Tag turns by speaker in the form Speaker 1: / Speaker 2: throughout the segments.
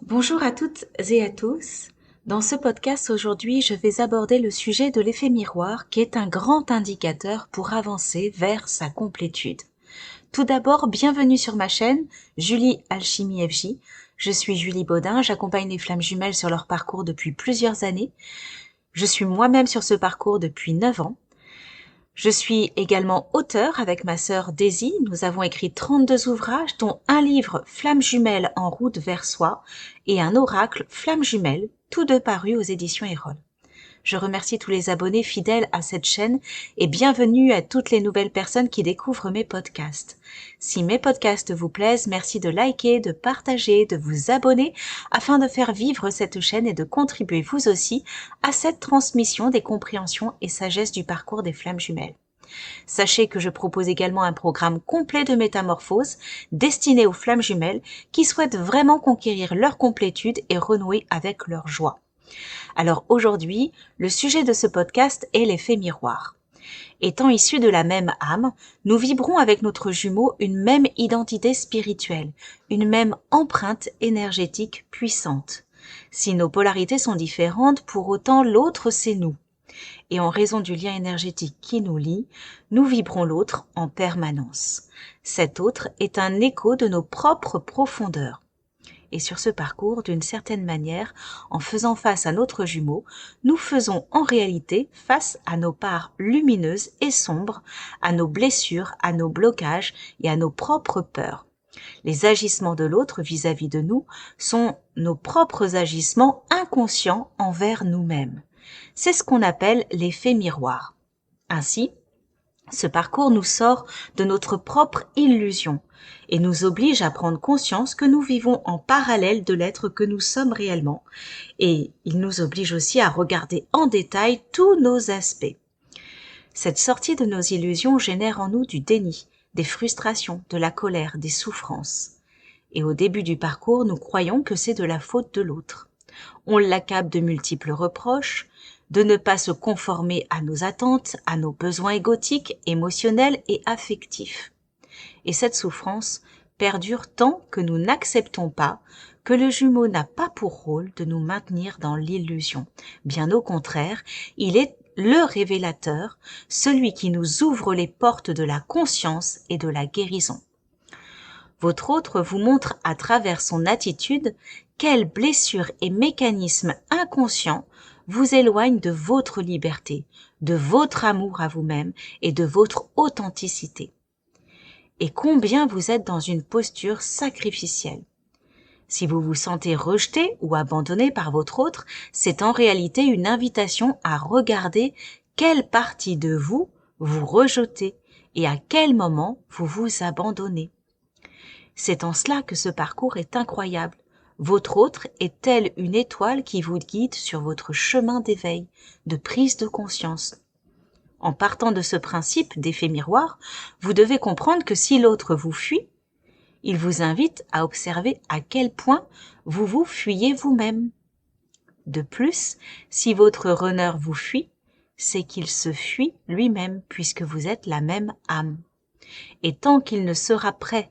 Speaker 1: Bonjour à toutes et à tous. Dans ce podcast aujourd'hui, je vais aborder le sujet de l'effet miroir qui est un grand indicateur pour avancer vers sa complétude. Tout d'abord, bienvenue sur ma chaîne, Julie Alchimie FJ. Je suis Julie Baudin, j'accompagne les flammes jumelles sur leur parcours depuis plusieurs années. Je suis moi-même sur ce parcours depuis 9 ans. Je suis également auteure avec ma sœur Daisy. Nous avons écrit 32 ouvrages, dont un livre Flammes jumelles en route vers soi et un oracle Flammes jumelles, tous deux parus aux éditions Erol. Je remercie tous les abonnés fidèles à cette chaîne et bienvenue à toutes les nouvelles personnes qui découvrent mes podcasts. Si mes podcasts vous plaisent, merci de liker, de partager, de vous abonner afin de faire vivre cette chaîne et de contribuer vous aussi à cette transmission des compréhensions et sagesses du parcours des flammes jumelles. Sachez que je propose également un programme complet de métamorphose destiné aux flammes jumelles qui souhaitent vraiment conquérir leur complétude et renouer avec leur joie. Alors aujourd'hui, le sujet de ce podcast est l'effet miroir. Étant issus de la même âme, nous vibrons avec notre jumeau une même identité spirituelle, une même empreinte énergétique puissante. Si nos polarités sont différentes, pour autant l'autre c'est nous. Et en raison du lien énergétique qui nous lie, nous vibrons l'autre en permanence. Cet autre est un écho de nos propres profondeurs. Et sur ce parcours, d'une certaine manière, en faisant face à notre jumeau, nous faisons en réalité face à nos parts lumineuses et sombres, à nos blessures, à nos blocages et à nos propres peurs. Les agissements de l'autre vis-à-vis de nous sont nos propres agissements inconscients envers nous-mêmes. C'est ce qu'on appelle l'effet miroir. Ainsi, ce parcours nous sort de notre propre illusion et nous oblige à prendre conscience que nous vivons en parallèle de l'être que nous sommes réellement, et il nous oblige aussi à regarder en détail tous nos aspects. Cette sortie de nos illusions génère en nous du déni, des frustrations, de la colère, des souffrances. Et au début du parcours, nous croyons que c'est de la faute de l'autre. On l'accable de multiples reproches, de ne pas se conformer à nos attentes, à nos besoins égotiques, émotionnels et affectifs. Et cette souffrance perdure tant que nous n'acceptons pas que le jumeau n'a pas pour rôle de nous maintenir dans l'illusion. Bien au contraire, il est le révélateur, celui qui nous ouvre les portes de la conscience et de la guérison. Votre autre vous montre à travers son attitude quelles blessures et mécanismes inconscients vous éloignent de votre liberté, de votre amour à vous-même et de votre authenticité. Et combien vous êtes dans une posture sacrificielle. Si vous vous sentez rejeté ou abandonné par votre autre, c'est en réalité une invitation à regarder quelle partie de vous vous rejetez et à quel moment vous vous abandonnez. C'est en cela que ce parcours est incroyable. Votre autre est telle une étoile qui vous guide sur votre chemin d'éveil, de prise de conscience. En partant de ce principe d'effet miroir, vous devez comprendre que si l'autre vous fuit, il vous invite à observer à quel point vous vous fuyez vous-même. De plus, si votre runner vous fuit, c'est qu'il se fuit lui-même puisque vous êtes la même âme. Et tant qu'il ne sera pas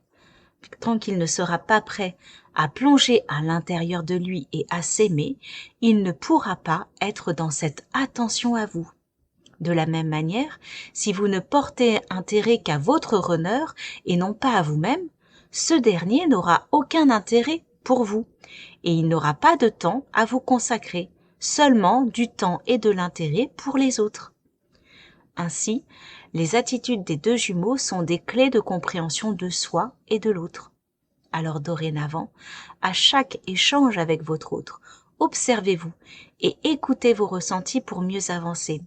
Speaker 1: prêt à plonger à l'intérieur de lui et à s'aimer, il ne pourra pas être dans cette attention à vous. De la même manière, si vous ne portez intérêt qu'à votre runner et non pas à vous-même, ce dernier n'aura aucun intérêt pour vous et il n'aura pas de temps à vous consacrer, seulement du temps et de l'intérêt pour les autres. Ainsi, les attitudes des deux jumeaux sont des clés de compréhension de soi et de l'autre. Alors dorénavant, à chaque échange avec votre autre, observez-vous et écoutez vos ressentis pour mieux avancer.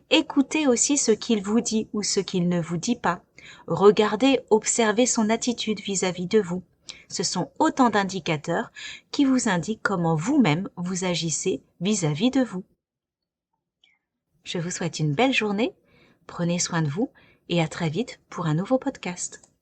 Speaker 1: Écoutez aussi ce qu'il vous dit ou ce qu'il ne vous dit pas. Regardez, observez son attitude vis-à-vis de vous. Ce sont autant d'indicateurs qui vous indiquent comment vous-même vous agissez vis-à-vis de vous. Je vous souhaite une belle journée, prenez soin de vous et à très vite pour un nouveau podcast.